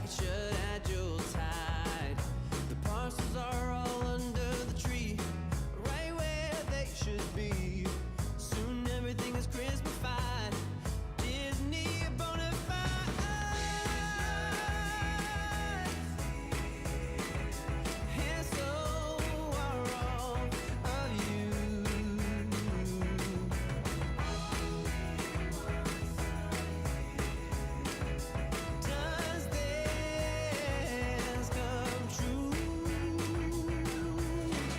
it should at your tide. The parcels are all under the tree, right where they should be. Soon everything is Christmas-fied. Disney bona fide. And so are all of you. Does this come true?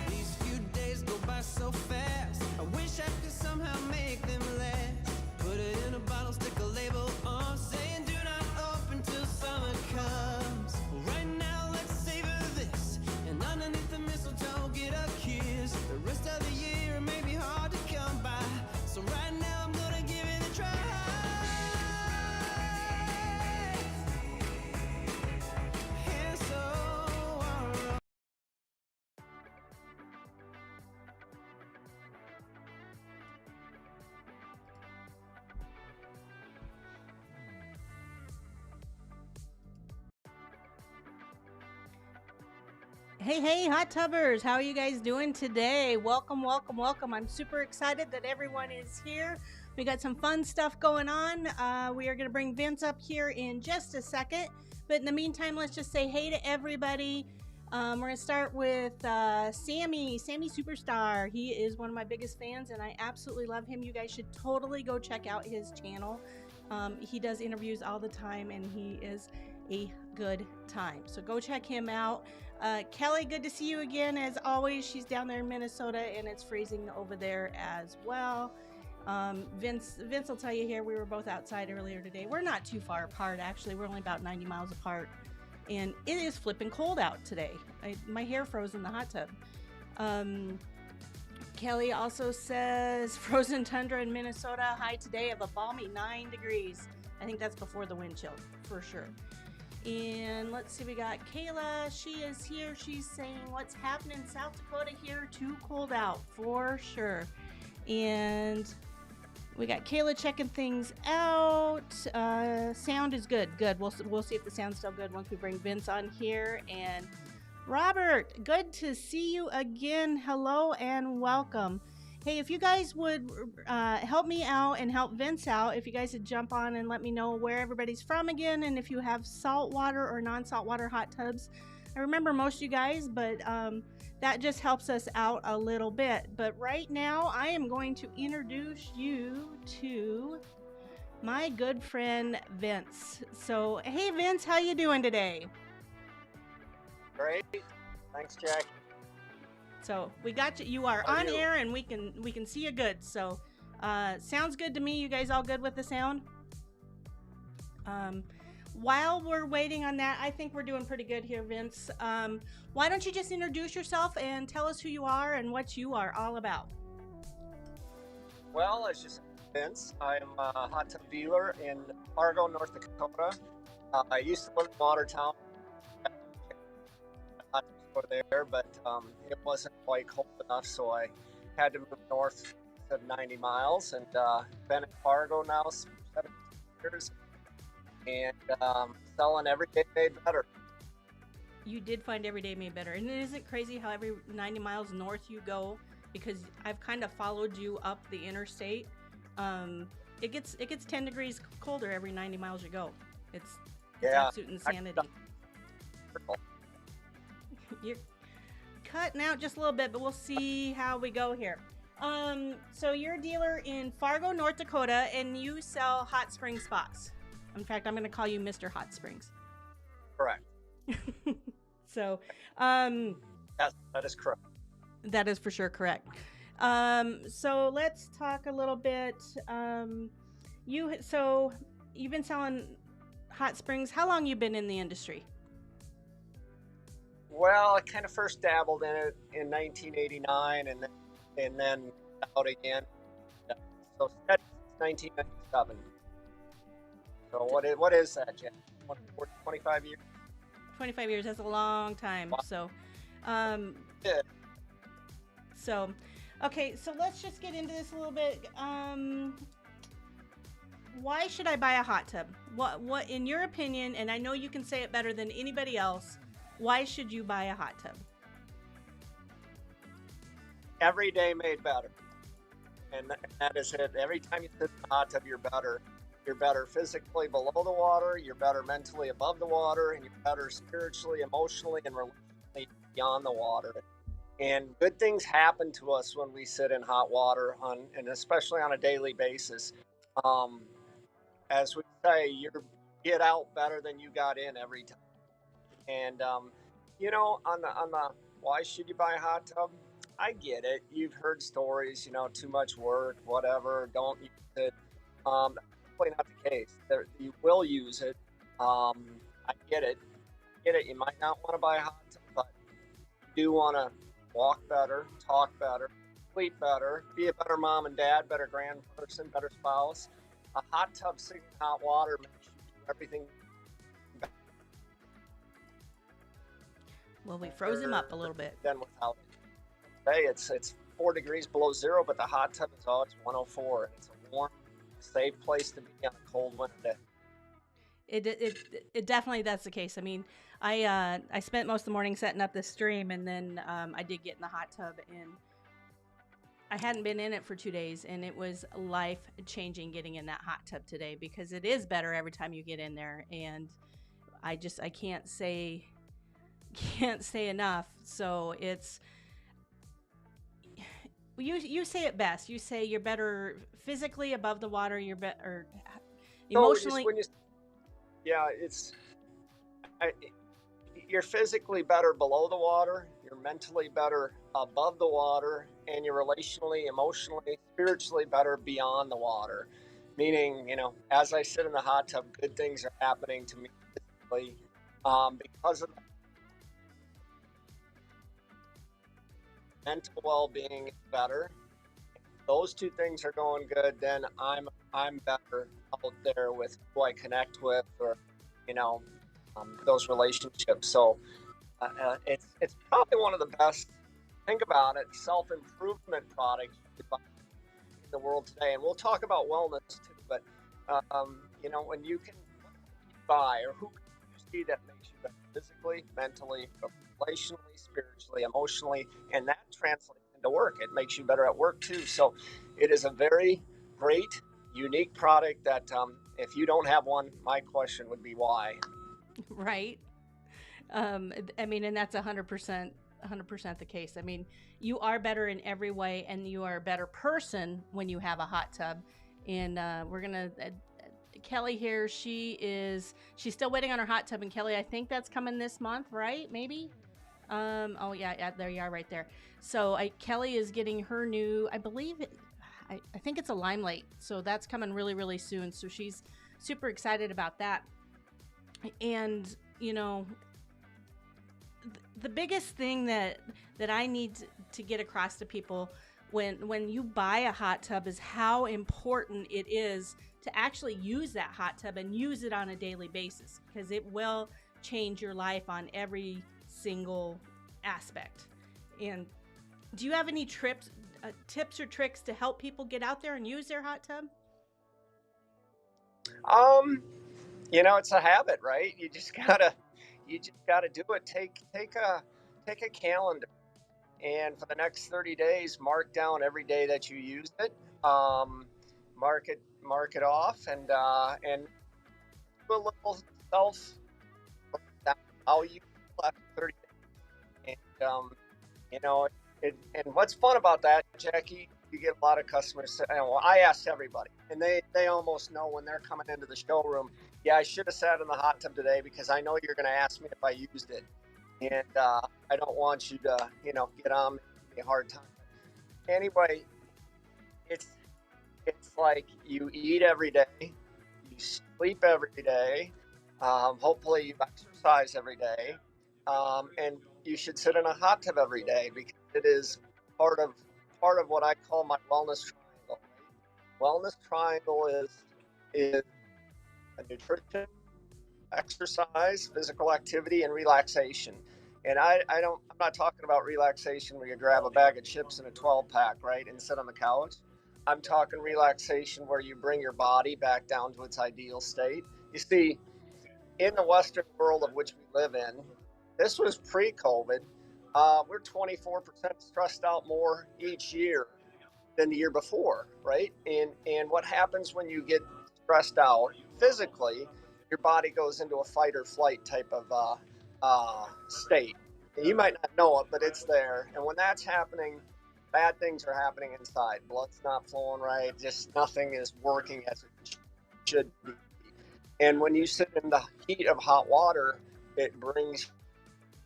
These few days go by so fast. I wish I could somehow make them last. Put it in a bottle, stick a label on, saying do not open till summer comes. Right now, let's savor this, and underneath the mistletoe, get a kiss. The rest of the year may be hard to come by, so right now I'm gonna give it a try. And so are Hey, hot tubbers, how are you guys doing today? Welcome. I'm super excited that everyone is here. We got some fun stuff going on. We are going to bring Vince up here in just a second. But in the meantime, let's just say hey to everybody. We're going to start with Sammy Superstar. He is one of my biggest fans, and I absolutely love him. You guys should totally go check out his channel. He does interviews all the time, and he is a good time. So go check him out. Kelly, good to see you again. As always, she's down there in Minnesota, and it's freezing over there as well. Vince will tell you here, we were both outside earlier today. We're not too far apart, actually. We're only about 90 miles apart, and it is flipping cold out today. My hair froze in the hot tub. Kelly also says frozen tundra in Minnesota, high today of a balmy 9 degrees. I think that's before the wind chill, for sure. And let's see, we got Kayla. She is here. She's saying, what's happening in South Dakota here? Too cold out, for sure. And we got Kayla checking things out. Sound is good. Good. We'll see if the sound's still good once we bring Vince on here. And Robert, good to see you again. Hello and welcome. Hey, if you guys would help me out and help Vince out, if you guys would jump on and let me know where everybody's from again, and if you have saltwater or non-saltwater hot tubs. I remember most of you guys, but that just helps us out a little bit. But right now, I am going to introduce you to my good friend Vince. So, hey Vince, how you doing today? Great. Thanks, Jack. So we got you. You are How are on you? air, and we can see you good. So sounds good to me. You guys all good with the sound? While we're waiting on that, I think we're doing pretty good here, Vince. Why don't you just introduce yourself and tell us who you are and what you are all about? Well, it's just Vince. I'm a hot tub dealer in Fargo, North Dakota. I used to live in Watertown. Hot tubs over there, but it wasn't quite cold enough, so I had to move north of 90 miles, and been in Fargo now for 17 years, and selling every day made better. You did find every day made better, and isn't it crazy how every 90 miles north you go? Because I've kind of followed you up the interstate. It gets 10 degrees colder every 90 miles you go. It's Yeah. absolute insanity. You're cutting out just a little bit, but we'll see how we go here. So you're a dealer in Fargo, North Dakota, and you sell hot spring spas. In fact, I'm going to call you Mr. Hot Springs. Correct. So, Yes, that is correct. that is for sure correct. So let's talk a little bit. So you've been selling hot springs. How long you been in the industry? Well, I kind of first dabbled in it in 1989, and then out again. So since 1997. So what is that, Jen? 25 years? 25 years. That's a long time. Wow. So, Yeah. so, okay. So let's just get into this a little bit. why should I buy a hot tub? What in your opinion, and I know you can say it better than anybody else, why should you buy a hot tub? Every day made better. And that is it. Every time you sit in the hot tub, you're better. You're better physically below the water, you're better mentally above the water, and you're better spiritually, emotionally, and relationally beyond the water. And good things happen to us when we sit in hot water, and especially on a daily basis. As we say, you get out better than you got in every time. And on the why should you buy a hot tub? I get it. You've heard stories, too much work, whatever. Don't use it. That's probably not the case. You will use it. I get it. You might not want to buy a hot tub, but you do want to walk better, talk better, sleep better, be a better mom and dad, better grandperson, better spouse. A hot tub sitting in hot water makes you do everything. Well, we froze him up a little bit. Then without it. Hey, it's 4 degrees below zero, but the hot tub is always 104, and it's a warm, safe place to be on a cold winter day. It definitely, that's the case. I mean, I spent most of the morning setting up this stream, and then I did get in the hot tub, and I hadn't been in it for 2 days, and it was life changing getting in that hot tub today, because it is better every time you get in there, and I can't say enough. So it's, you say it best. You say you're better physically above the water. You're better emotionally. You're physically better below the water. You're mentally better above the water, and you're relationally, emotionally, spiritually better beyond the water. Meaning, as I sit in the hot tub, good things are happening to me physically because of mental well-being is better. If those two things are going good, then I'm better out there with who I connect with, or those relationships. So it's probably one of the best, think about it, self-improvement products in the world today. And we'll talk about wellness too, but when you can buy, or who can you see that makes you better physically, mentally, relationally, spiritually, emotionally, and that translates into work. It makes you better at work too. So it is a very great, unique product that if you don't have one, my question would be why. Right. I mean, and that's 100% the case. I mean, you are better in every way, and you are a better person when you have a hot tub. And we're gonna Kelly here. She's still waiting on her hot tub. And Kelly, I think that's coming this month, right? Maybe. Oh yeah, there you are, right there. So Kelly is getting her new, I believe, I think it's a Limelight. So that's coming really, really soon. So she's super excited about that. And the biggest thing that I need to get across to people when you buy a hot tub is how important it is to actually use that hot tub and use it on a daily basis, because it will change your life on every single aspect. And do you have any tips or tricks to help people get out there and use their hot tub? It's a habit, right? You just gotta do it. Take a calendar, and for the next 30 days, mark down every day that you use it. Mark it off, and do a little self how you left 30 days. And what's fun about that, Jackie, you get a lot of customers say, well, I asked everybody, and they almost know when they're coming into the showroom, yeah, I should have sat in the hot tub today because I know you're going to ask me if I used it. And I don't want you to, get on me, give me a hard time. Anyway, it's like you eat every day, you sleep every day, hopefully you exercise every day, and you should sit in a hot tub every day, because it is part of what I call my wellness triangle. Wellness triangle is nutrition, exercise, physical activity, and relaxation. And I'm not talking about relaxation where you grab a bag of chips and a 12-pack, right, and sit on the couch. I'm talking relaxation where you bring your body back down to its ideal state. You see, in the Western world of which we live in, this was pre-COVID. We're 24% stressed out more each year than the year before, right? And what happens when you get stressed out physically? Your body goes into a fight or flight type of state. And you might not know it, but it's there. And when that's happening, bad things are happening inside. Blood's not flowing right. Just nothing is working as it should be. And when you sit in the heat of hot water, it brings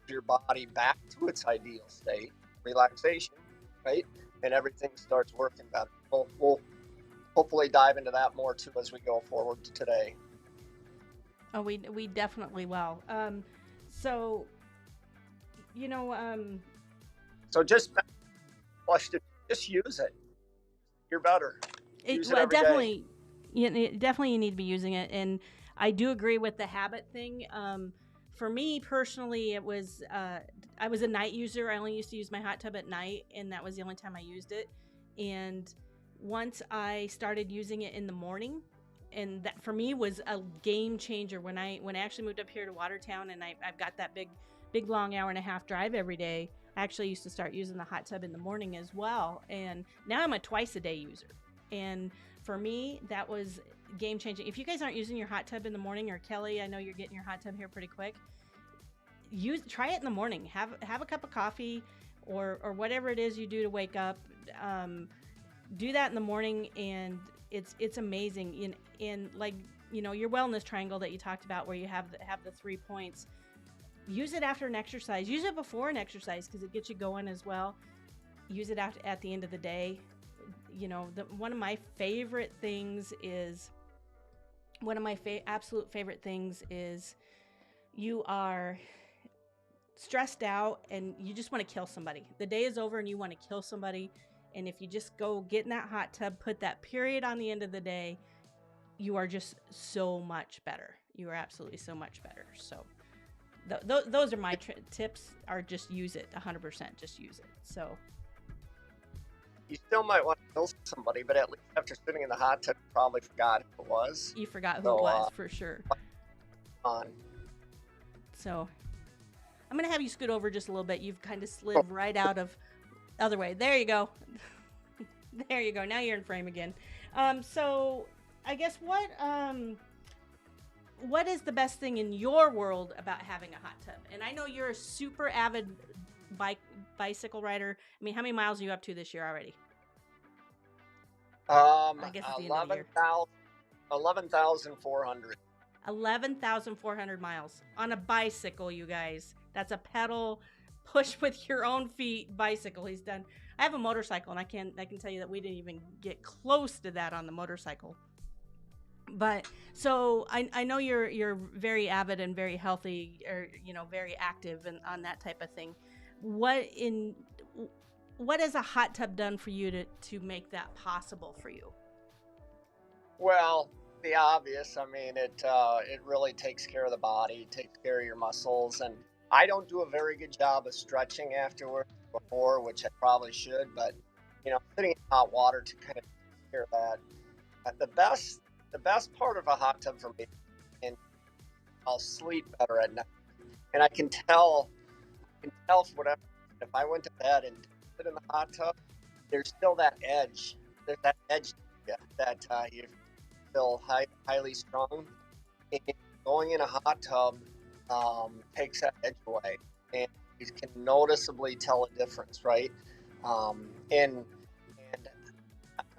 your body back to its ideal state, relaxation, right? And everything starts working better. We'll hopefully dive into that more too as we go forward today. Oh, we definitely will. So, you know, So just use it. You're better. Use it every day. definitely, definitely you need to be using it, and I do agree with the habit thing. For me personally, it was I was a night user. I only used to use my hot tub at night, and that was the only time I used it. And once I started using it in the morning, and that for me was a game changer when I actually moved up here to Watertown, and I've got that big long hour and a half drive every day. I actually used to start using the hot tub in the morning as well, and now I'm a twice a day user. And for me, that was game changing. If you guys aren't using your hot tub in the morning, or Kelly, I know you're getting your hot tub here pretty quick. Try it in the morning. Have a cup of coffee, or whatever it is you do to wake up. Do that in the morning, and it's amazing. In like, you know, your wellness triangle that you talked about, where you have the 3 points. Use it after an exercise. Use it before an exercise because it gets you going as well. Use it at the end of the day. You know, one of my favorite things is absolute favorite things is you are stressed out and you just want to kill somebody. The day is over and you want to kill somebody. And if you just go get in that hot tub, put that period on the end of the day, you are just so much better. You are absolutely so much better. So those are my tips, are just use it 100%. Just use it. So you still might want to kill somebody, but at least after sitting in the hot tub, you probably forgot who it was. You forgot who it was, for sure. So I'm going to have you scoot over just a little bit. You've kind of slid right out of other way. There you go. There you go. Now you're in frame again. So I guess what is the best thing in your world about having a hot tub? And I know you're a super avid bicycle rider. I mean, how many miles are you up to this year already? I guess it's the end of the year. 11,400. 11,400 miles on a bicycle, you guys. That's a pedal, push with your own feet bicycle he's done. I have a motorcycle, and I can tell you that we didn't even get close to that on the motorcycle. But so I know you're very avid and very healthy, or very active and on that type of thing. What has a hot tub done for you to make that possible for you? Well, the obvious. I mean, it really takes care of the body, takes care of your muscles, and I don't do a very good job of stretching afterward before, which I probably should. But sitting in hot water to kind of take care of that. The best part of a hot tub for me, and I'll sleep better at night. And I can tell for whatever, if I went to bed and sit in the hot tub, there's still that edge. There's that edge that you feel highly strung. And going in a hot tub takes that edge away, and you can noticeably tell a difference, right? And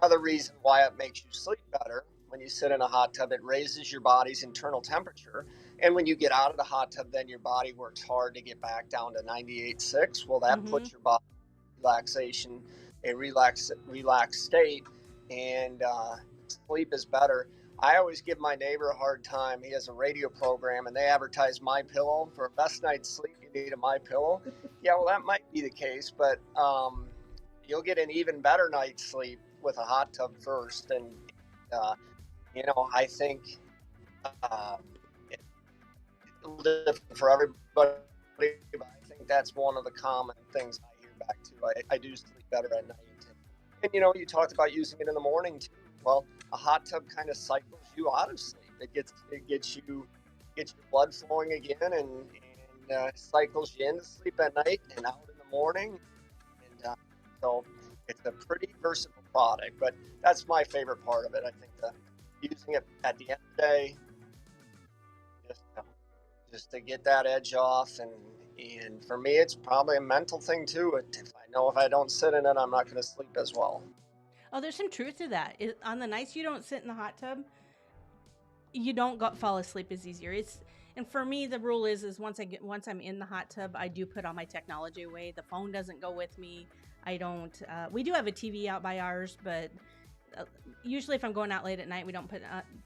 another reason why it makes you sleep better. When you sit in a hot tub, it raises your body's internal temperature. And when you get out of the hot tub, then your body works hard to get back down to 98.6. Well, that puts your body in relaxation, a relaxed state, and sleep is better. I always give my neighbor a hard time. He has a radio program, and they advertise MyPillow. For a best night's sleep, you need a MyPillow. Yeah, well, that might be the case, but you'll get an even better night's sleep with a hot tub first. And I think it's a little different for everybody, but I think that's one of the common things I hear back to. I do sleep better at night. And you talked about using it in the morning too. Well, a hot tub kind of cycles you out of sleep. It gets your blood flowing again, and cycles you into sleep at night and out in the morning. And so it's a pretty versatile product. But that's my favorite part of it. I think using it at the end of the day, just to get that edge off, and for me, it's probably a mental thing too. If I don't sit in it, I'm not going to sleep as well. Oh, there's some truth to that. On the nights you don't sit in the hot tub, you don't fall asleep as easier. And for me, the rule is once I'm in the hot tub, I do put all my technology away. The phone doesn't go with me. I don't. We do have a TV out by ours, but usually if I'm going out late at night, we don't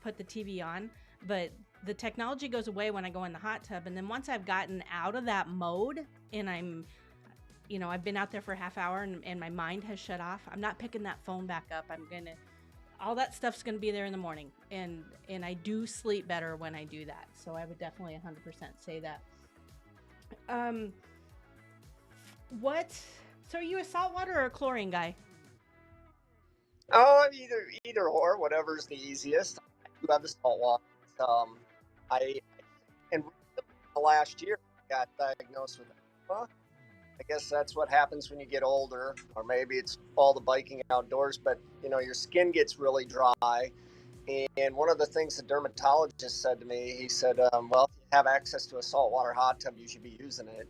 put the TV on. But the technology goes away when I go in the hot tub, and then once I've gotten out of that mode and I've been out there for a half hour and my mind has shut off, I'm not picking that phone back up. All that stuff's gonna be there in the morning, and I do sleep better when I do that. So I would definitely 100% say that. So are you a saltwater or a chlorine guy? Oh, either or, whatever's the easiest. I do have the salt water. I and last year got diagnosed with asthma. I guess that's what happens when you get older, or maybe it's all the biking outdoors. But your skin gets really dry. And one of the things the dermatologist said to me, he said, "Well, if you have access to a saltwater hot tub, you should be using it."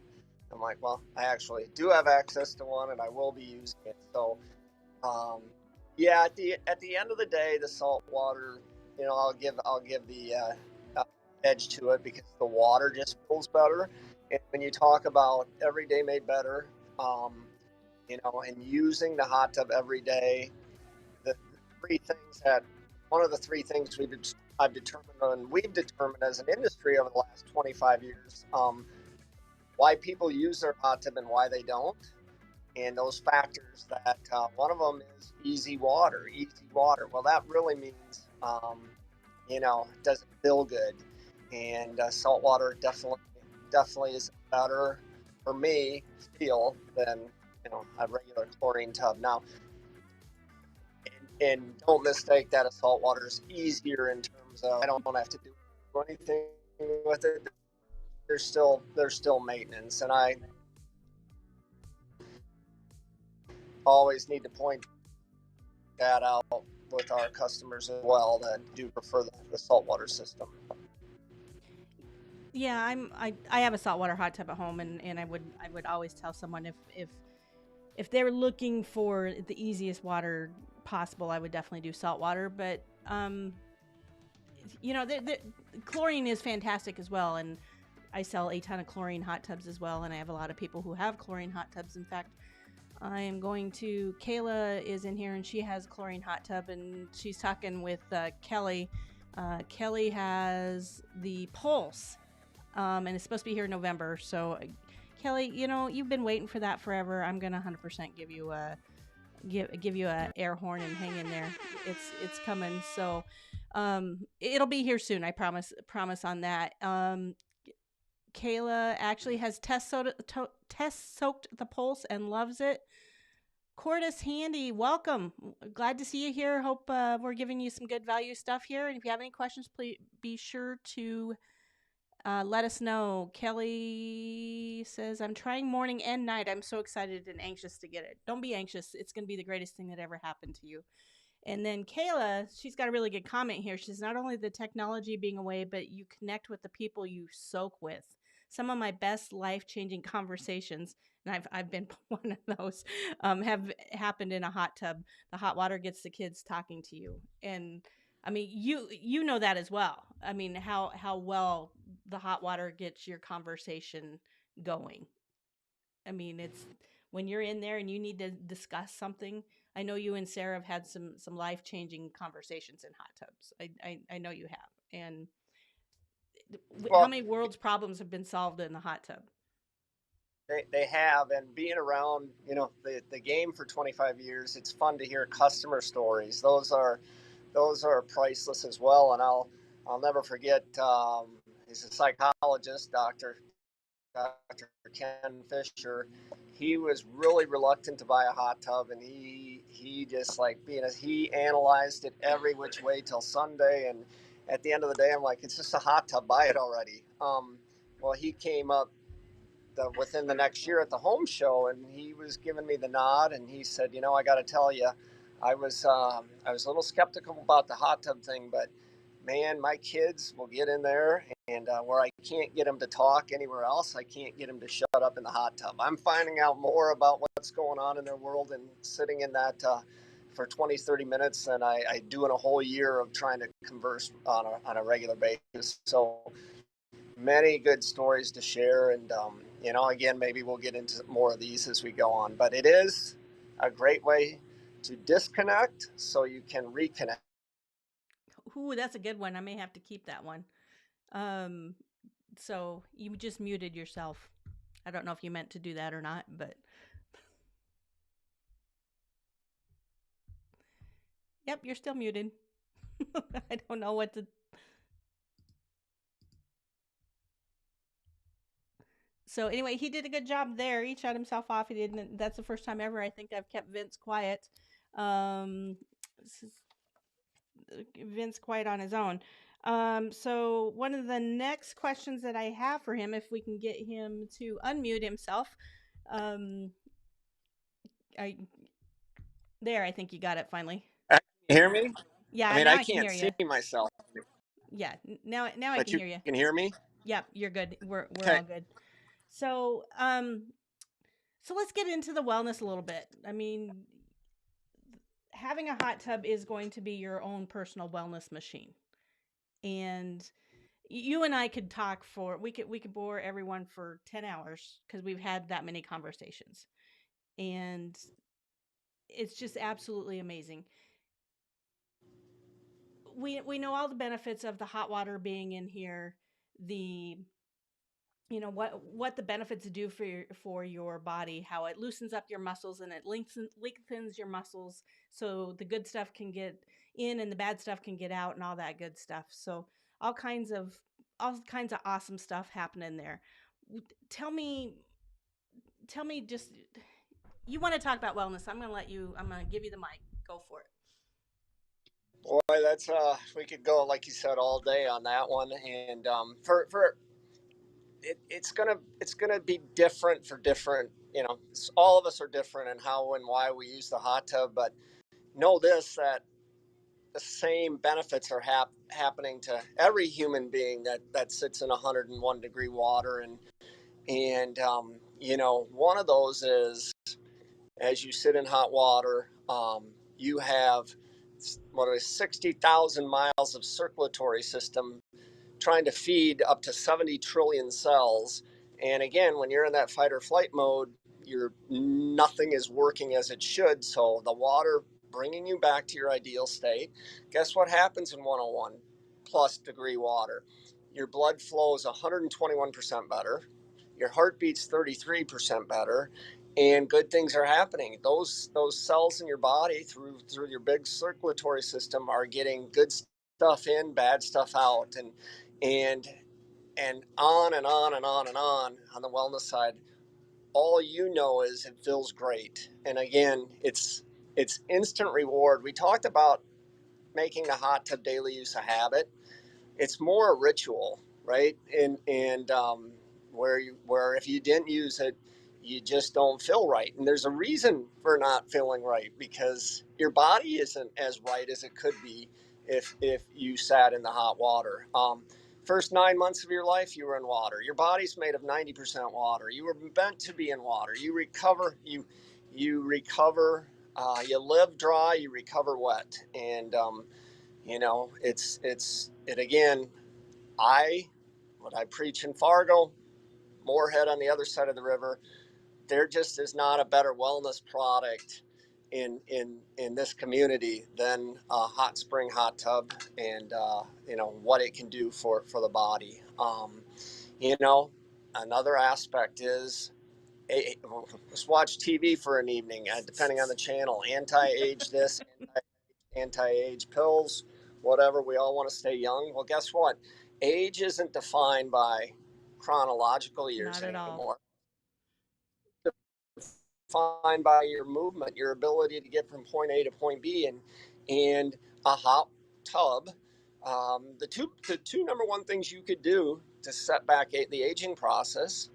I'm like, "Well, I actually do have access to one, and I will be using it." So, yeah, at the end of the day, the salt water, I'll give the edge to it because the water just feels better. And when you talk about every day made better, and using the hot tub every day, one of the three things we've determined as an industry over the last 25 years, why people use their hot tub and why they don't. And those factors that one of them is easy water. Well, that really means, it doesn't feel good. And salt water definitely is better for me feel than a regular chlorine tub. Now, and don't mistake that a salt water is easier in terms of I don't have to do anything with it. There's still maintenance, and I always need to point that out with our customers as well that do prefer the saltwater system. Yeah, I have a saltwater hot tub at home, and I would always tell someone if they're looking for the easiest water possible, I would definitely do saltwater. But the chlorine is fantastic as well, and I sell a ton of chlorine hot tubs as well, and I have a lot of people who have chlorine hot tubs. In fact, Kayla is in here, and she has a chlorine hot tub, and she's talking with Kelly. Kelly has the Pulse, and it's supposed to be here in November. So, Kelly, you've been waiting for that forever. I'm gonna 100% give you a air horn and hang in there. It's coming. So, it'll be here soon. I promise on that. Kayla actually has test soaked the Pulse and loves it. Cordis Handy, welcome. Glad to see you here. Hope we're giving you some good value stuff here. And if you have any questions, please be sure to let us know. Kelly says, I'm trying morning and night. I'm so excited and anxious to get it. Don't be anxious. It's going to be the greatest thing that ever happened to you. And then Kayla, she's got a really good comment here. She says, not only the technology being away, but you connect with the people you soak with. Some of my best life-changing conversations, and I've been one of those, have happened in a hot tub. The hot water gets the kids talking to you. And I mean, you know that as well. I mean, how well the hot water gets your conversation going. I mean, it's when you're in there and you need to discuss something. I know you and Sarah have had some life-changing conversations in hot tubs. I know you have. And how many world's problems have been solved in the hot tub? They have, and being around, the game for 25 years, it's fun to hear customer stories. Those are priceless as well. And I'll never forget. He's a psychologist, Dr. Ken Fisher. He was really reluctant to buy a hot tub, and he he just like he analyzed it every which way till Sunday, and at the end of the day, I'm like, it's just a hot tub, buy it already. Well, he came up within the next year at the home show, and he was giving me the nod, and he said, you know, I got to tell you, I was a little skeptical about the hot tub thing, but man, my kids will get in there, and where I can't get them to talk anywhere else, I can't get them to shut up in the hot tub. I'm finding out more about what's going on in their world and sitting in that for 20, 30 minutes than I do in a whole year of trying to converse on a regular basis. So many good stories to share. And, you know, again, maybe we'll get into more of these as we go on. But it is a great way to disconnect so you can reconnect. Ooh, that's a good one. I may have to keep that one. Um, so you just muted yourself. I don't know if you meant to do that or not, but yep, you're still muted. I don't know what to. So anyway, he did a good job there. He shut himself off. He didn't. That's the first time ever I think I've kept Vince quiet. Um, Vince quiet on his own. So one of the next questions that I have for him, if we can get him to unmute himself, I there. I think you got it finally. Can you hear me? I Yeah, mean, now I I can can't hear see you. myself, Yeah, now I but can you hear you. can hear me. Yep, you're good. We're Okay. all good. So so let's get into the wellness a little bit. I mean, having a hot tub is going to be your own personal wellness machine. And you and I could talk for we could bore everyone for 10 hours because we've had that many conversations. And it's just absolutely amazing. We know all the benefits of the hot water being in here, the what the benefits do for your body, how it loosens up your muscles and it lengthens your muscles so the good stuff can get in and the bad stuff can get out and all that good stuff. So all kinds of all kinds of awesome stuff happening there. Tell me tell me just you want to talk about wellness. I'm going to give you the mic. Go for it. Boy, that's we could go like you said all day on that one, and for it's gonna be different for different. You know, all of us are different in how and why we use the hot tub, but know this that the same benefits are happening to every human being that sits in 101-degree water, and you know, one of those is as you sit in hot water, you have what is 60,000 miles of circulatory system trying to feed up to 70 trillion cells. And again, when you're in that fight or flight mode, nothing is working as it should. So the water bringing you back to your ideal state. Guess what happens in 101 plus degree water? Your blood flows 121% better. Your heart beats 33% better, and good things are happening. Those cells in your body through your big circulatory system are getting good stuff in, bad stuff out, and and on and on and on and on the wellness side. All you know is it feels great, and again, it's instant reward. We talked about making the hot tub daily use a habit. It's more a ritual, right? And where if you didn't use it, you just don't feel right. And there's a reason for not feeling right because your body isn't as right as it could be if you sat in the hot water. First 9 months of your life, you were in water. Your body's made of 90% water. You were meant to be in water. You recover. You recover. You live dry. You recover wet. And you know, it again. What I preach in Fargo, Moorhead on the other side of the river. There just is not a better wellness product in this community than a hot spring hot tub, and you know what it can do for the body. You know, another aspect is just watch TV for an evening, depending on the channel. Anti-age this, anti-age pills, whatever. We all want to stay young. Well, guess what? Age isn't defined by chronological years Not at all. anymore. defined by your movement, your ability to get from point A to point B, and a hot tub. The two number one things you could do to set back the aging process: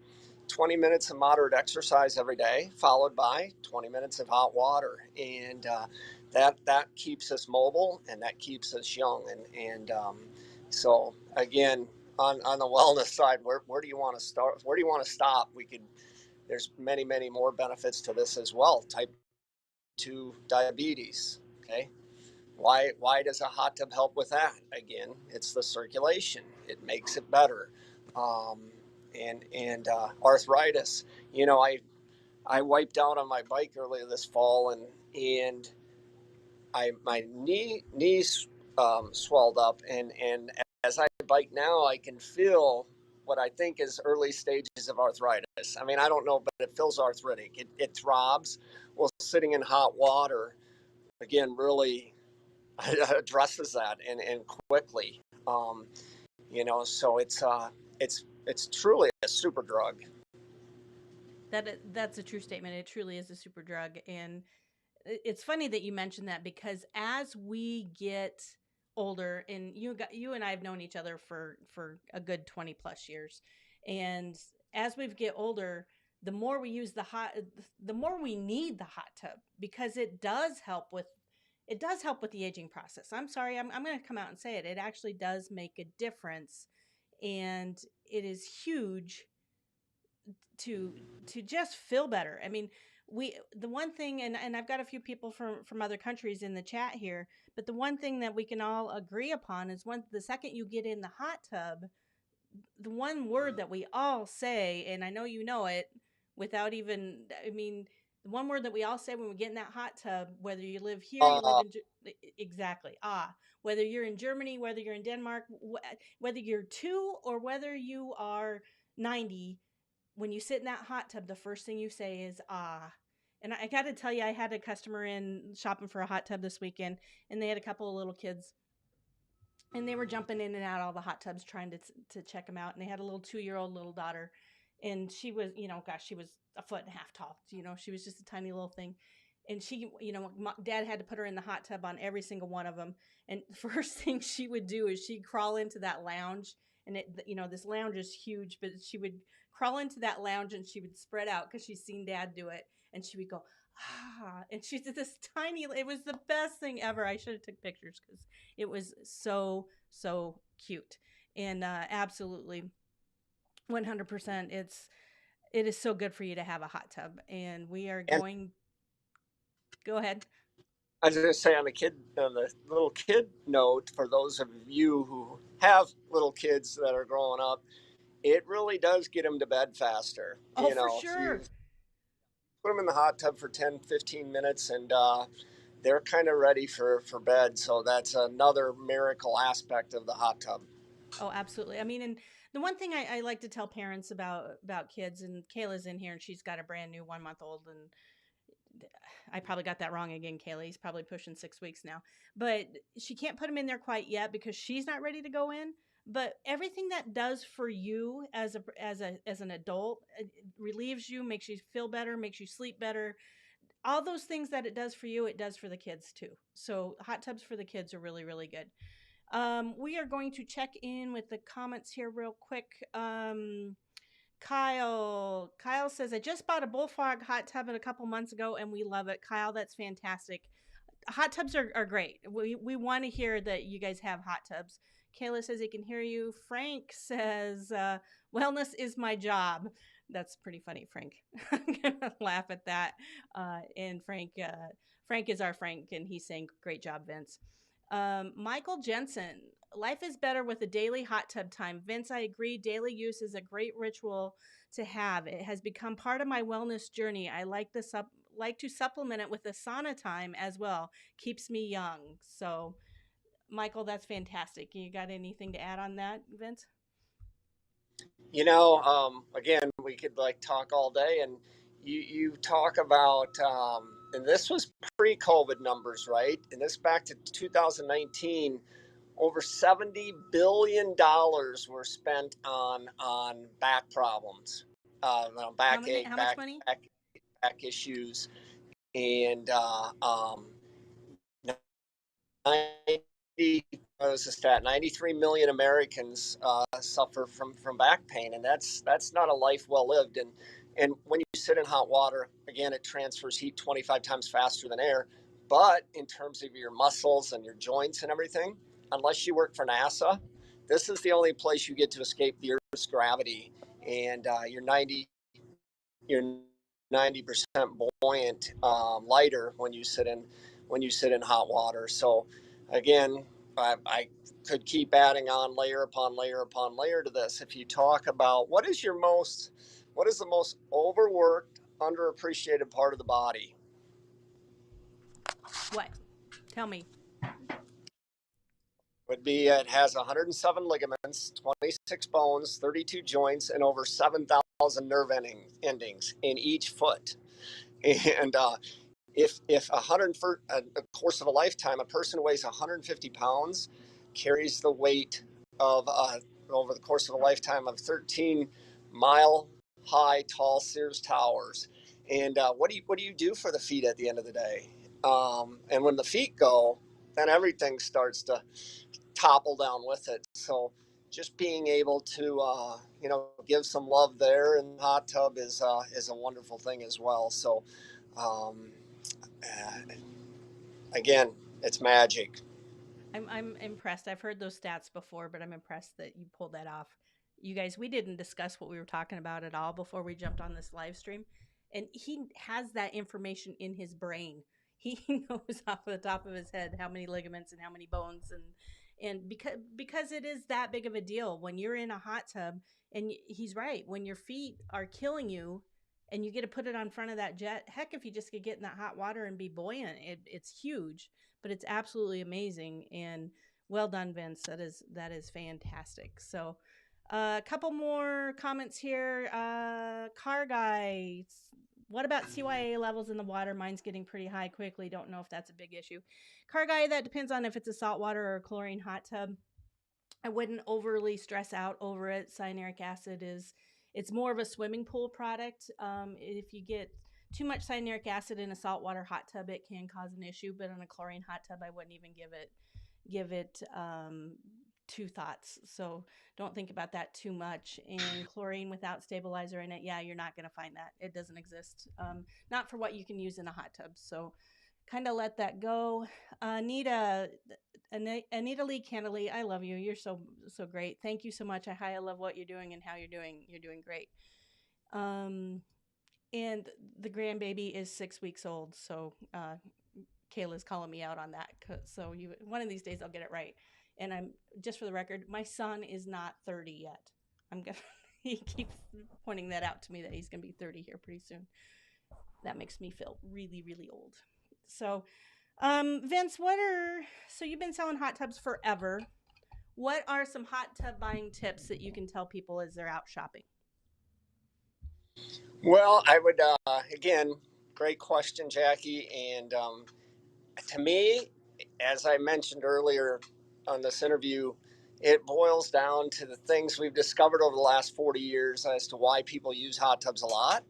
20 minutes of moderate exercise every day, followed by 20 minutes of hot water, and that keeps us mobile and that keeps us young. And so again, on the wellness side, where do you want to start? Where do you want to stop? There's many more benefits to this as well. Type 2 diabetes. Okay, why does a hot tub help with that? Again, it's the circulation. It makes it better. Um, and arthritis. I wiped out on my bike earlier this fall, and my knees swelled up, and as I bike now, I can feel what I think is early stages of arthritis. I mean, I don't know, but it feels arthritic. It throbs. Well, sitting in hot water again really addresses that and quickly. So it's truly a super drug. That's a true statement. It truly is a super drug, and it's funny that you mentioned that, because as we get older, and you and I have known each other for a good 20 plus years, and as we get older, the more we use the more we need the hot tub, because it does help with the aging process. I'm sorry, I'm going to come out and say it. It actually does make a difference, and it is huge to just feel better. I mean, the one thing, and I've got a few people from other countries in the chat here, but the one thing that we can all agree upon is the second you get in the hot tub, the one word that we all say, and I know you know it without even, I mean, the one word that we all say when we get in that hot tub, whether you live here, you live in, exactly, whether you're in Germany, whether you're in Denmark, whether you're 2 or whether you are 90, when you sit in that hot tub, the first thing you say is And I got to tell you, I had a customer in shopping for a hot tub this weekend, and they had a couple of little kids, and they were jumping in and out all the hot tubs trying to check them out. And they had a little 2-year-old little daughter, and she was, gosh, she was a foot and a half tall. She was just a tiny little thing. And she, dad had to put her in the hot tub on every single one of them. And first thing she would do is she'd crawl into that lounge, and this lounge is huge, but she would crawl into that lounge and she would spread out because she's seen dad do it. And she would go, and she did this tiny, it was the best thing ever. I should have took pictures because it was so cute. And absolutely 100%, it is so good for you to have a hot tub. And we are going, go ahead. I was going to say on the little kid note, for those of you who have little kids that are growing up, it really does get them to bed faster. For sure. Put them in the hot tub for 10, 15 minutes, and they're kind of ready for bed. So that's another miracle aspect of the hot tub. Oh, absolutely. I mean, and the one thing I like to tell parents about kids, and Kayla's in here, and she's got a brand new 1-month-old, and I probably got that wrong again, Kayla. He's probably pushing 6 weeks now, but she can't put him in there quite yet because she's not ready to go in. But everything that does for you as an adult, it relieves you, makes you feel better, makes you sleep better. All those things that it does for you, it does for the kids too. So hot tubs for the kids are really, really good. We are going to check in with the comments here real quick. Kyle says, I just bought a Bullfrog hot tub a couple months ago and we love it. Kyle, that's fantastic. Hot tubs are great. We want to hear that you guys have hot tubs. Kayla says he can hear you. Frank says, wellness is my job. That's pretty funny, Frank. I'm going to laugh at that. And Frank is our Frank, and he's saying, great job, Vince. Michael Jensen, life is better with a daily hot tub time. Vince, I agree. Daily use is a great ritual to have. It has become part of my wellness journey. I like to supplement it with a sauna time as well. Keeps me young. So, Michael, that's fantastic. You got anything to add on that, Vince? Again, we could talk all day, and you talk about, and this was pre-COVID numbers, right? And this back to 2019, over $70 billion were spent on back problems, How much money? back issues, and 90, what was the stat? 93 million Americans suffer from back pain, and that's not a life well lived. And when you sit in hot water, again, it transfers heat 25 times faster than air. But in terms of your muscles and your joints and everything, unless you work for NASA, this is the only place you get to escape the Earth's gravity, and you're 90% buoyant, lighter when you sit in hot water. So again, I could keep adding on layer upon layer upon layer to this. If you talk about what is the most overworked, underappreciated part of the body? What? Tell me. Would be it has 107 ligaments, 26 bones, 32 joints, and over 7,000 nerve endings in each foot. And if a course of a lifetime, a person weighs 150 pounds, carries the weight of over the course of a lifetime of 13 mile high tall Sears towers. And what do you do for the feet at the end of the day? And when the feet go, then everything starts to topple down with it. So just being able to give some love there in the hot tub is a wonderful thing as well. So um, uh, again, it's magic. I'm impressed. I've heard those stats before, but I'm impressed that you pulled that off. You guys, we didn't discuss what we were talking about at all before we jumped on this live stream. And he has that information in his brain. He knows off the top of his head how many ligaments and how many bones, and because it is that big of a deal when you're in a hot tub. And he's right, when your feet are killing you and you get to put it on front of that jet, heck, if you just could get in that hot water and be buoyant, it's huge. But it's absolutely amazing, and well done, Vince. That is fantastic. So a couple more comments here. Car guy, what about CYA levels in the water? Mine's getting pretty high quickly. Don't know if that's a big issue. Car guy, that depends on if it's a saltwater or a chlorine hot tub. I wouldn't overly stress out over it. Cyanuric acid it's more of a swimming pool product. If you get too much cyanuric acid in a saltwater hot tub, it can cause an issue. But in a chlorine hot tub, I wouldn't even give it two thoughts. So don't think about that too much. And chlorine without stabilizer in it, yeah, you're not going to find that. It doesn't exist. Not for what you can use in a hot tub. So kind of let that go. Anita Lee Candlely, I love you. You're so great. Thank you so much. I love what you're doing and how you're doing. You're doing great. And the grandbaby is 6 weeks old. So Kayla's calling me out on that. So one of these days I'll get it right. And I'm just for the record, my son is not 30 yet. He keeps pointing that out to me that he's gonna be 30 here pretty soon. That makes me feel really, really old. So, Vince, so you've been selling hot tubs forever. What are some hot tub buying tips that you can tell people as they're out shopping? Well, I would again, great question, Jackie. And to me, as I mentioned earlier on this interview, it boils down to the things we've discovered over the last 40 years as to why people use hot tubs a lot.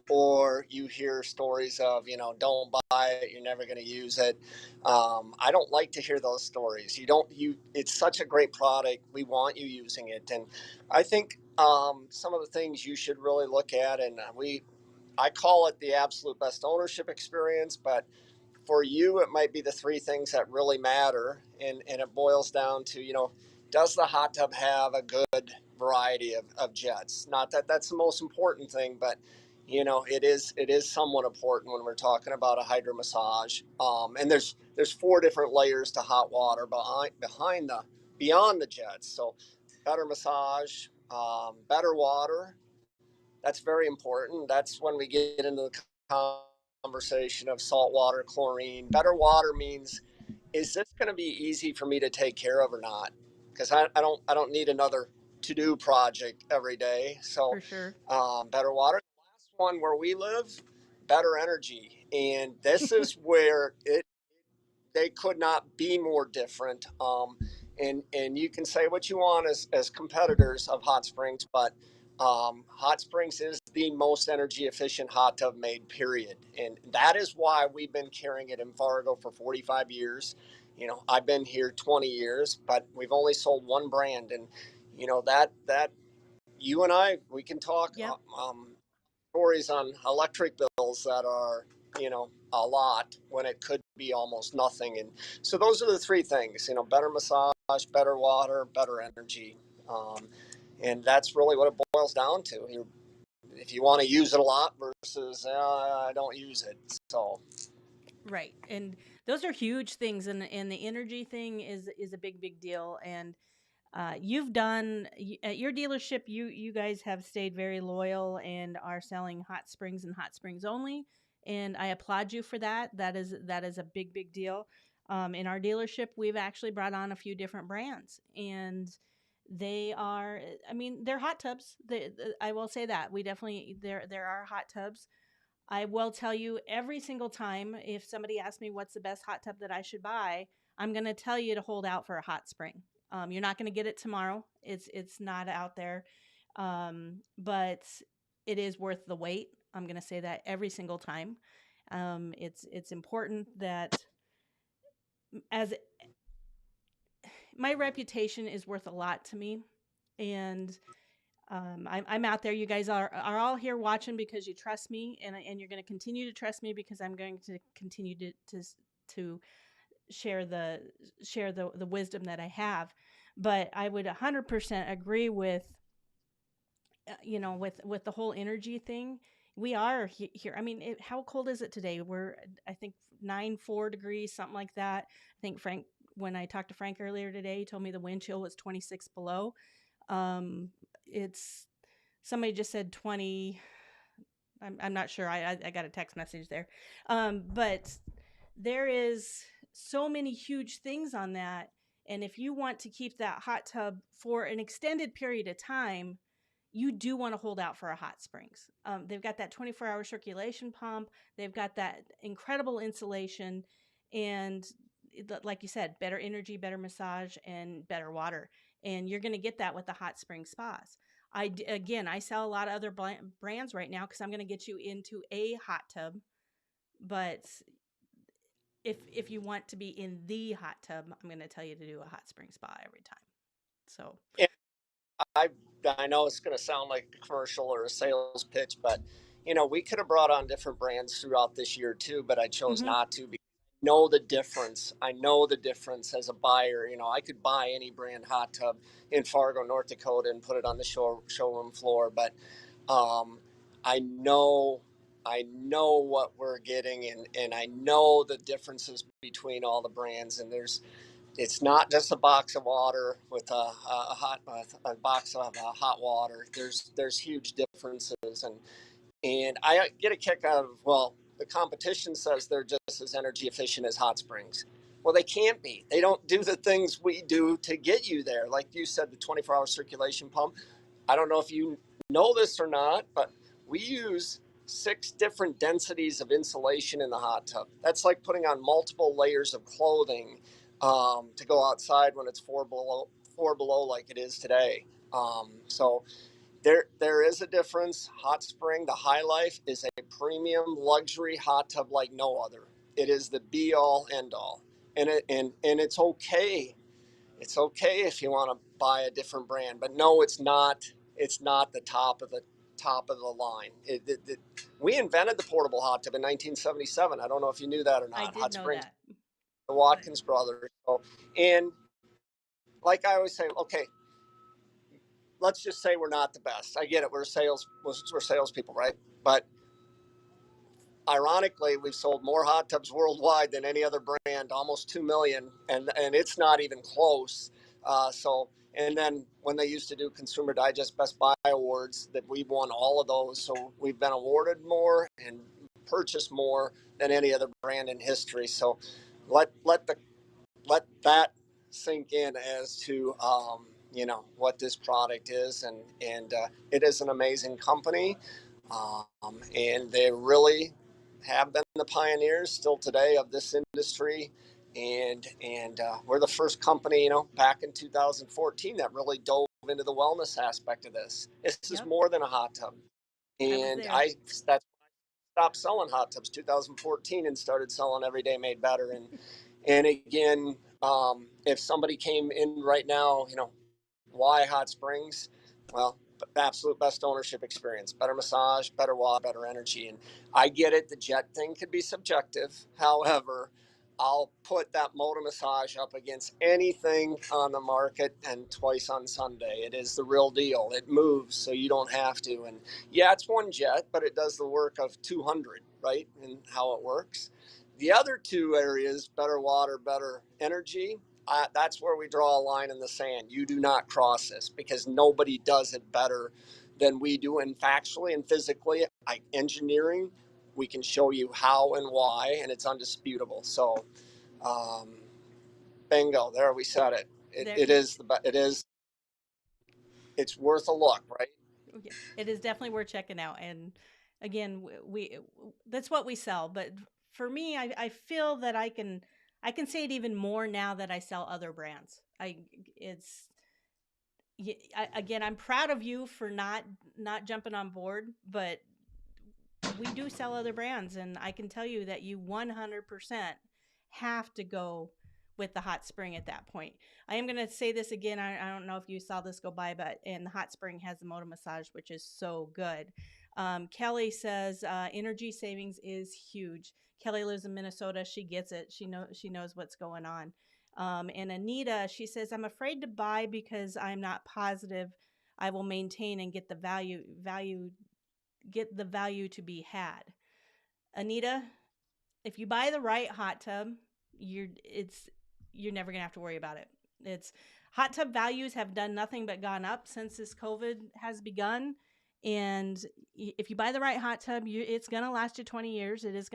Or you hear stories of, don't buy it, you're never going to use it. I don't like to hear those stories. It's such a great product. We want you using it. And I think some of the things you should really look at, and I call it the absolute best ownership experience, but for you, it might be the three things that really matter. And it boils down to, does the hot tub have a good variety of jets? Not that that's the most important thing, but it is somewhat important when we're talking about a hydro massage. And there's four different layers to hot water beyond the jets. So better massage, better water. That's very important. That's when we get into the conversation of salt water, chlorine. Better water means, is this going to be easy for me to take care of or not? Because I don't need another to-do project every day. So For sure. better water. The last one, where we live, better energy. And this is where they could not be more different. And you can say what you want as competitors of hot springs, but Hot Springs is the most energy efficient hot tub made, period. And that is why we've been carrying it in Fargo for 45 years. You know, I've been here 20 years, but we've only sold one brand. And, you know, that you and I, we can talk Yep. stories on electric bills that are, you know, a lot when it could be almost nothing. And so those are the three things, you know, better massage, better water, better energy. Um, and that's really what it boils down to. If you want to use it a lot versus I don't use it. So Right. And those are huge things, and the energy thing is a big deal. And you've done at your dealership, you guys have stayed very loyal and are selling Hot Springs and Hot Springs only, and I applaud you for that. That is a big deal. In our dealership, we've actually brought on a few different brands, and they are, I mean, they're hot tubs. I will say that we definitely, there are hot tubs. I will tell you, every single time if somebody asks me what's the best hot tub that I should buy, I'm going to tell you to hold out for a Hot Spring. You're not going to get it tomorrow. It's not out there, but it is worth the wait. I'm going to say that every single time. It's important that, as my reputation is worth a lot to me, and I'm out there. You guys are all here watching because you trust me, and you're going to continue to trust me because I'm going to continue to share the wisdom that I have. But I would 100% agree with with the whole energy thing. We are here. I mean, how cold is it today? We're, I think, 9.4 degrees, something like that. I think Frank, when I talked to Frank earlier today, he told me the wind chill was 26 below. It's somebody just said 20. I'm not sure. I got a text message there. But there is so many huge things on that. And if you want to keep that hot tub for an extended period of time, you do want to hold out for a Hot Springs. They've got that 24-hour circulation pump. They've got that incredible insulation, and like you said, better energy, better massage, and better water. And you're going to get that with the Hot Spring spas. I sell a lot of other brands right now because I'm going to get you into a hot tub. But if you want to be in the hot tub, I'm going to tell you to do a Hot Spring spa every time. So yeah, I I know it's going to sound like a commercial or a sales pitch, but you know, we could have brought on different brands throughout this year too, but I chose mm-hmm. not to because I know the difference. I know the difference as a buyer. You know, I could buy any brand hot tub in Fargo, North Dakota, and put it on the showroom floor, but um, I know. I know what we're getting, and I know the differences between all the brands. And it's not just a box of water with a box of hot water. There's huge differences, and I get a kick out of, well, the competition says they're just as energy efficient as hot springs. Well, they can't be. They don't do the things we do to get you there. Like you said, the 24-hour circulation pump. I don't know if you know this or not, but we use 6 different densities of insulation in the hot tub. That's like putting on multiple layers of clothing to go outside when it's 4 below like it is today. So there is a difference. Hot Spring, the High Life, is a premium luxury hot tub like no other. It is the be all end all, and it's okay. It's okay if you want to buy a different brand, but no, it's not. It's not the top of the line. We invented the portable hot tub in 1977. I don't know if you knew that or I not. did Hot know Springs, that. the Watkins brothers. So, and like I always say, okay, let's just say we're not the best. I get it. We're salespeople, right? But ironically, we've sold more hot tubs worldwide than any other brand, almost 2 million, and it's not even close. And then when they used to do Consumer Digest Best Buy Awards, that we've won all of those. So we've been awarded more and purchased more than any other brand in history. So let that sink in as to what this product is, and it is an amazing company, and they really have been the pioneers still today of this industry, and we're the first company, back in 2014 that really dove into the wellness aspect of this. This is Yep. more than a hot tub. I was And there. that's stopped selling hot tubs 2014 and started selling Everyday Made Better. And again, if somebody came in right now, why Hot Springs? Well, absolute best ownership experience, better massage, better water, better energy. And I get it, the jet thing could be subjective. However, I'll put that Moda massage up against anything on the market, and twice on Sunday. It is the real deal. It moves so you don't have to. And yeah, it's one jet, but it does the work of 200, right? And how it works. The other two areas, better water, better energy, that's where we draw a line in the sand. You do not cross this because nobody does it better than we do. And factually and physically, engineering, we can show you how and why, and it's undisputable. So, um, bingo, there we said it. It is it's worth a look, right? It is definitely worth checking out. And again, we that's what we sell. But for me, I feel that I can say it even more now that I sell other brands. Again, I'm proud of you for not jumping on board, but we do sell other brands, and I can tell you that you 100% have to go with the Hot Spring at that point. I am going to say this again. I don't know if you saw this go by, but the Hot Spring has the Moda massage, which is so good. Kelly says energy savings is huge. Kelly lives in Minnesota. She gets it. She knows what's going on. And Anita, she says, I'm afraid to buy because I'm not positive I will maintain and get the value to be had. Anita, if you buy the right hot tub, you're never gonna have to worry about it. It's hot tub values have done nothing but gone up since this COVID has begun. And if you buy the right hot tub, it's gonna last you 20 years. It is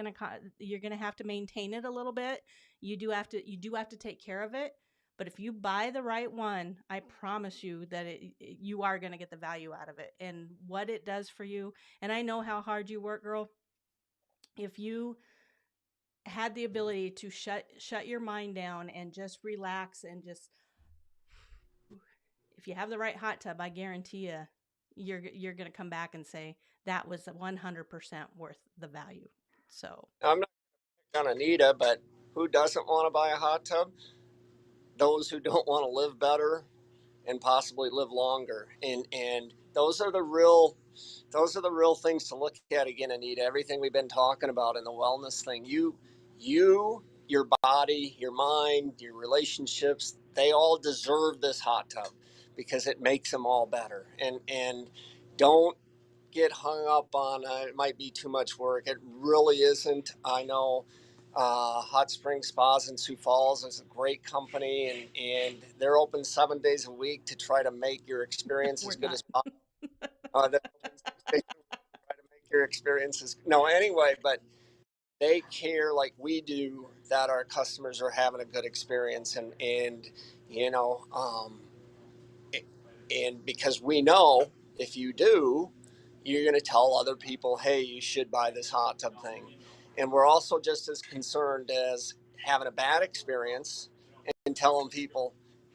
you're gonna have to maintain it a little bit. You do have to take care of it. But if you buy the right one, I promise you that you are going to get the value out of it and what it does for you. And I know how hard you work, girl. If you had the ability to shut your mind down and just relax and just, if you have the right hot tub, I guarantee you're going to come back and say that was 100% worth the value. So I'm not going to Anita, but who doesn't want to buy a hot tub? Those who don't want to live better and possibly live longer. And those are the real things to look at again, Anita. Everything we've been talking about in the wellness thing. Your body, your mind, your relationships, they all deserve this hot tub because it makes them all better. And don't get hung up on it might be too much work. It really isn't. I know Hot Spring Spas in Sioux Falls is a great company, and they're open 7 days a week to try to make your experience as good as possible. They're open 6 days a week to try to make your experiences. No, anyway, but they care like we do that our customers are having a good experience, and you know, and because we know if you do, you're going to tell other people, hey, you should buy this hot tub thing. And we're also just as concerned as having a bad experience and telling people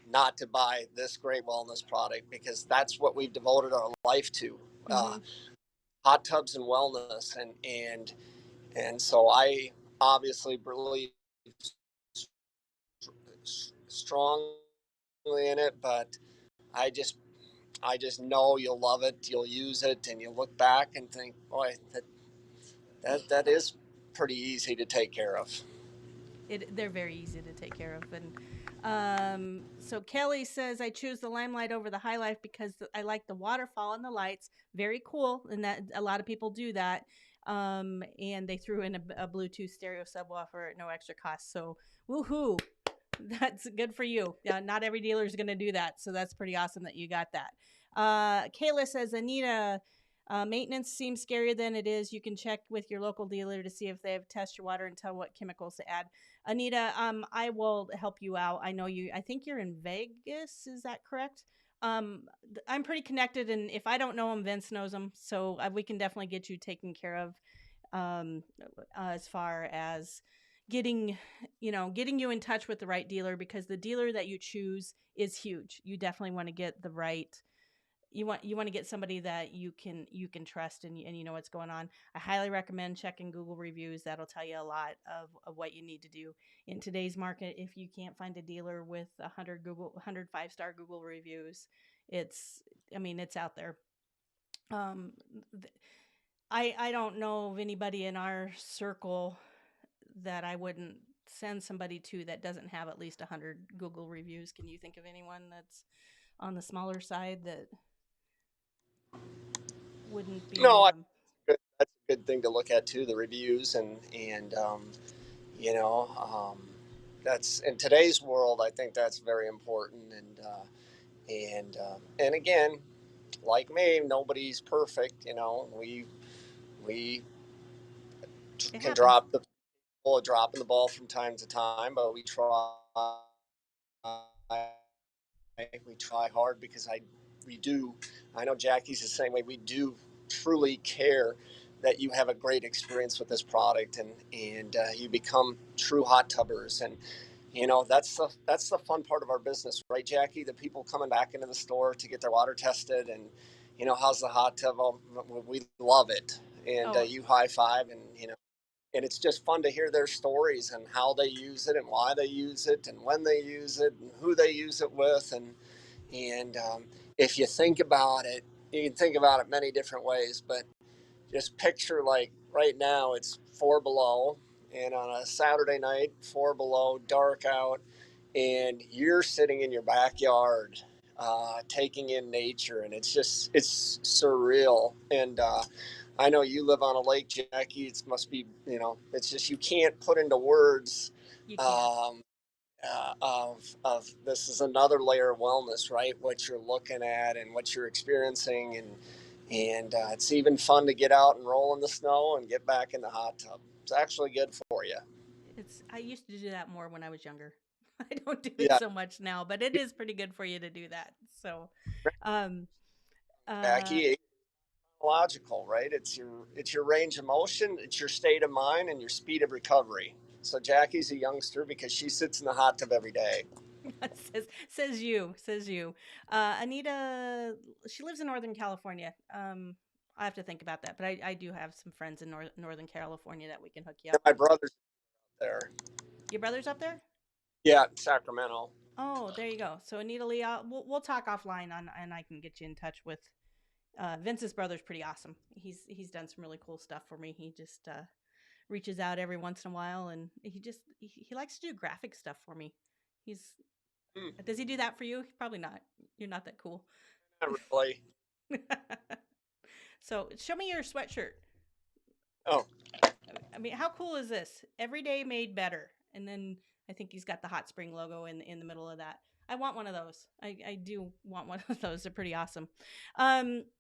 not to buy this great wellness product, because that's what we've devoted our life to. Hot tubs and wellness. And so I obviously believe strongly in it, but I just know you'll love it, you'll use it, and you'll look back and think, boy, that is pretty easy to take care of. They're very easy to take care of. And so Kelly says, I choose the Limelight over the High Life because I like the waterfall and the lights. Very cool, and that a lot of people do that. And they threw in a Bluetooth stereo subwoofer at no extra cost. So woohoo! That's good for you. Not every dealer is going to do that, so that's pretty awesome that you got that. Kayla says, Anita, maintenance seems scarier than it is. You can check with your local dealer to see if they have test your water and tell what chemicals to add. Anita, I will help you out. I know you. I think you're in Vegas. Is that correct? I'm pretty connected, and if I don't know him, Vince knows him, so we can definitely get you taken care of. As far as getting you in touch with the right dealer, because the dealer that you choose is huge. You definitely want to get the right you want to get somebody that you can trust, and you know what's going on. I highly recommend checking Google reviews. That'll tell you a lot of what you need to do in today's market. If you can't find a dealer with 100 5-star Google reviews, it's it's out there. Um, I don't know of anybody in our circle that I wouldn't send somebody to that doesn't have at least 100 Google reviews. Can you think of anyone that's on the smaller side that wouldn't No, be? that's a good thing to look at too, the reviews and you know, that's in today's world. I think that's very important. And again, like me, nobody's perfect. You know, we It can happens. drop the ball, dropping the ball from time to time, but we try. We try hard because we do. I know Jackie's the same way. We do truly care that you have a great experience with this product, and you become true hot tubbers. And you know that's the fun part of our business, right, Jackie? The people coming back into the store to get their water tested, and you know, how's the hot tub? Oh, we love it, and Oh, you high five, and you know, and it's just fun to hear their stories and how they use it and why they use it and when they use it and who they use it with. And if you think about it, you can think about it many different ways, but just picture like right now it's 4 below, and on a Saturday night, 4 below, dark out, and you're sitting in your backyard taking in nature, and it's surreal. And I know you live on a lake, Jackie. It must be, you know, it's just you can't put into words you can't. um, of this is another layer of wellness, right? What you're looking at and what you're experiencing, and it's even fun to get out and roll in the snow and get back in the hot tub. It's actually good for you. I used to do that more when I was younger. I don't do it Yeah, so much now, but it is pretty good for you to do that. So, um, uh, Jackie, logical, right? It's your range of motion, it's your state of mind, and your speed of recovery. So Jackie's a youngster because she sits in the hot tub every day. says you. Anita, she lives in Northern California. I have to think about that, but I do have some friends in Northern California that we can hook you And up my with. brother's there. Your brother's up there? Yeah, in Sacramento. Oh, there you go. So Anita Lee, we'll talk offline on, and I can get you in touch with Vince's brother's pretty awesome. He's done some really cool stuff for me. He just reaches out every once in a while, and he likes to do graphic stuff for me. He's Hmm, Does he do that for you? Probably not. You're not that cool. not really. So show me your sweatshirt. Oh, I mean, how cool is this? Every day made better. And then I think he's got the Hot Spring logo in the middle of that. I want one of those. I do want one of those. They're pretty awesome.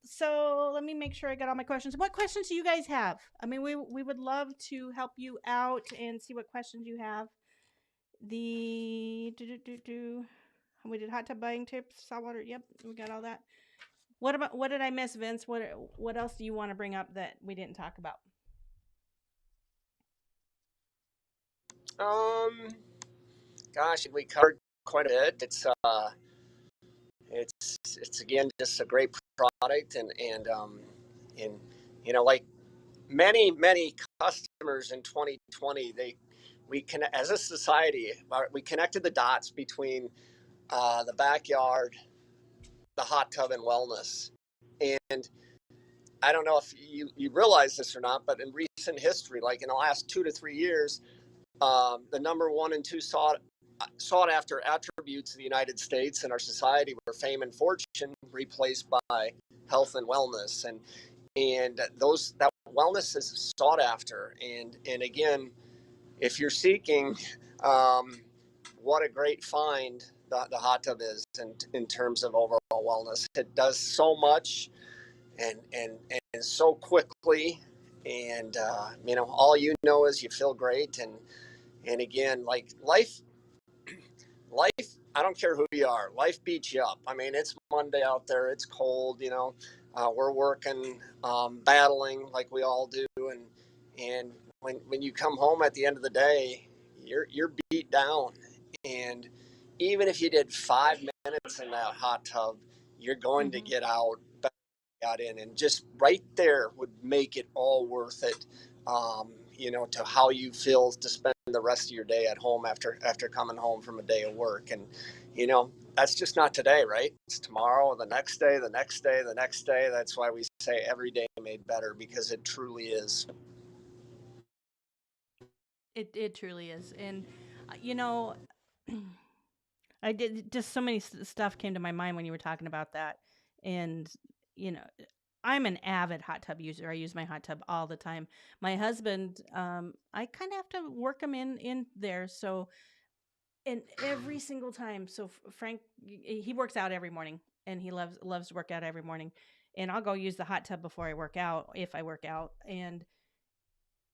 So let me make sure I got all my questions. What questions do you guys have? I mean, we would love to help you out and see what questions you have. The we did hot tub buying tips, saltwater. Yep, we got all that. What did I miss, Vince? What else do you want to bring up that we didn't talk about? um, gosh, we covered quite a bit. It's again just a great product, and you know, like many customers in 2020, we can as a society we connected the dots between the backyard, the hot tub, and wellness. And I don't know if you realize this or not, but in recent history, like in the last 2 to 3 years, the number one and two sought after attributes of the United States and our society were fame and fortune, replaced by health and wellness, and those that wellness is sought after. And again, if you're seeking, um, what a great find the hot tub is in terms of overall wellness. It does so much and so quickly, and you know, all you know is you feel great. And again, like life, I don't care who you are, life beats you up. I mean, it's Monday out there, it's cold, you know, we're working, battling like we all do, and when you come home at the end of the day, you're beat down. And even if you did 5 minutes in that hot tub, you're going to get out better than you got in. And just right there would make it all worth it, to how you feel to spend the rest of your day at home after coming home from a day of work. And, that's just not today, right? It's tomorrow, the next day, the next day, the next day. That's why we say every day made better, because it truly is. It truly is. And, I did just so many stuff came to my mind when you were talking about that. And, you know, I'm an avid hot tub user. I use my hot tub all the time. My husband, I kind of have to work him in there. So, and every single time, so Frank, he works out every morning, and he loves to work out every morning. And I'll go use the hot tub before I work out, if I work out, and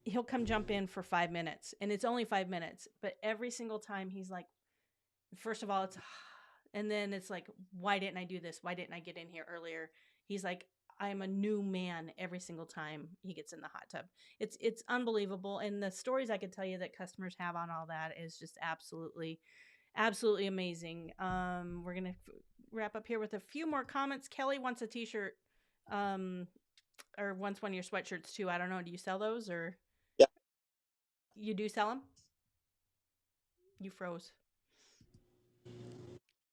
he'll come jump in for 5 minutes, and it's only 5 minutes. But every single time, he's like, first of all, it's, and then it's like, why didn't I do this? Why didn't I get in here earlier? He's like, I'm a new man every single time he gets in the hot tub. It's unbelievable. And the stories I could tell you that customers have on all that is just absolutely amazing. We're going to wrap up here with a few more comments. Kelly wants a t-shirt, or wants one of your sweatshirts too. I don't know. Do you sell those, or? Yeah. You do sell them? You froze.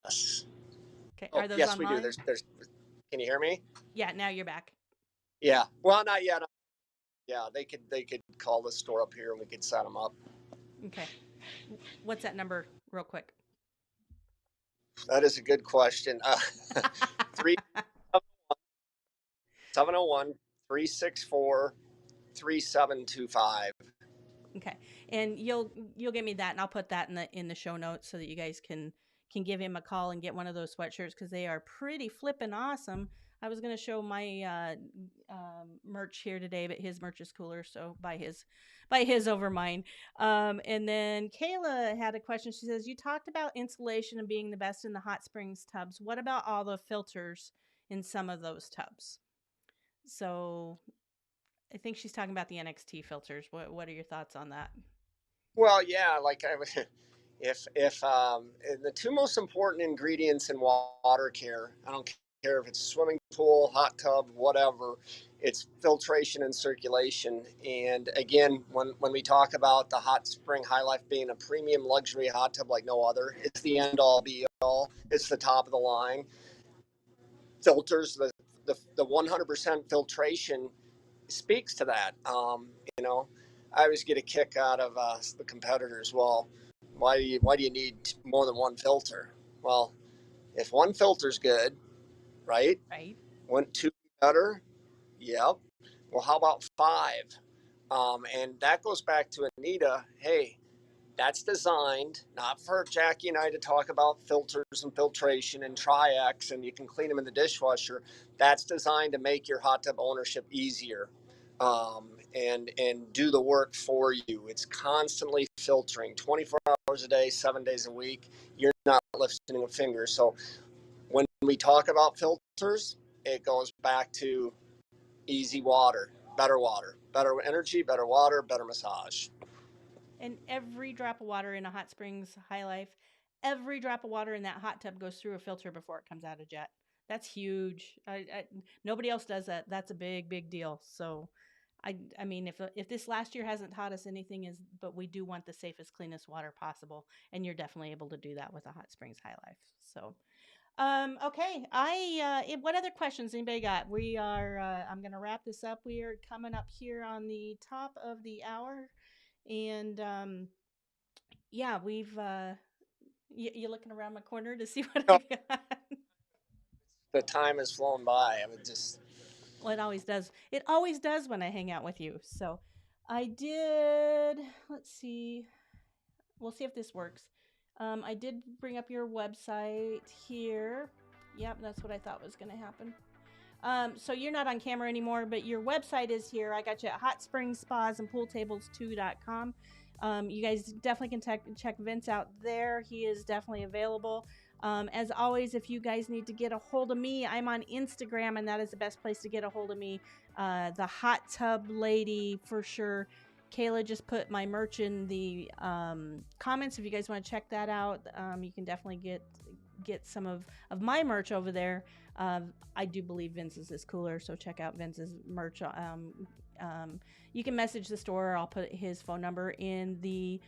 Yes. Okay. Are those online? We do. There's. Can you hear me? Yeah. Now you're back. Yeah. Well, not yet. Yeah, they could call the store up here and we could set them up. Okay. What's that number, real quick? That is a good question. 701-364-3725. Okay. And you'll give me that, and I'll put that in the show notes so that you guys can give him a call and get one of those sweatshirts, because they are pretty flippin' awesome. I was going to show my merch here today, but his merch is cooler, so buy his over mine. And then Kayla had a question. She says, you talked about insulation and being the best in the hot springs tubs. What about all the filters in some of those tubs? So I think she's talking about the NXT filters. What are your thoughts on that? Well, yeah, like if the two most important ingredients in water care, I don't care if it's swimming pool, hot tub, whatever, it's filtration and circulation. And again, when we talk about the Hot Spring High Life being a premium luxury hot tub like no other, it's the end all be all. It's the top of the line. Filters, the 100% filtration speaks to that. I always get a kick out of the competitors. Well, why do you need more than one filter? Well, if one filter's good, right? Right. Wouldn't two be better? Yep. Well, how about 5? And that goes back to Anita. Hey, that's designed not for Jackie and I to talk about filters and filtration and Tri-X, and you can clean them in the dishwasher. That's designed to make your hot tub ownership easier, and do the work for you. It's constantly filtering 24 hours a day, 7 days a week. You're not lifting a finger. So when we talk about filters, it goes back to easy water, better energy, better water, better massage. And every drop of water in a Hot Springs High Life, every drop of water in that hot tub goes through a filter before it comes out of jet. That's huge. Nobody else does that. That's a big deal. So, I mean, if this last year hasn't taught us anything, but we do want the safest, cleanest water possible, and you're definitely able to do that with a Hot Springs High Life. So, okay. What other questions anybody got? We are. I'm going to wrap this up. We are coming up here on the top of the hour. And yeah, we've you looking around my corner to see what I got. The time has flown by. I would just. Well, it always does. It always does when I hang out with you. So I did. Let's see. We'll see if this works. I did bring up your website here. Yep, that's what I thought was going to happen. So you're not on camera anymore, but your website is here. I got you at hotspringsspasandpooltables2.com. You guys definitely can check Vince out there. He is definitely available. As always, if you guys need to get a hold of me, I'm on Instagram, and that is the best place to get a hold of me. The Hot Tub Lady for sure. Kayla just put my merch in the comments. If you guys want to check that out, you can definitely get some of my merch over there. I do believe Vince's is cooler, so check out Vince's merch. You can message the store. I'll put his phone number in the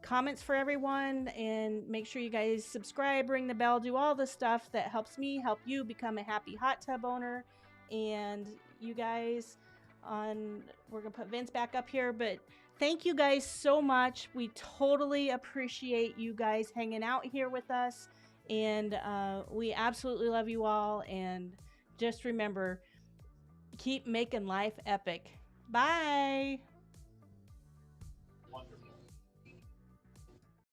comments for everyone, and make sure you guys subscribe, ring the bell, do all the stuff that helps me help you become a happy hot tub owner. And you guys, we're gonna put Vince back up here, but thank you guys so much. We totally appreciate you guys hanging out here with us, and we absolutely love you all. And just remember, keep making life epic. Bye.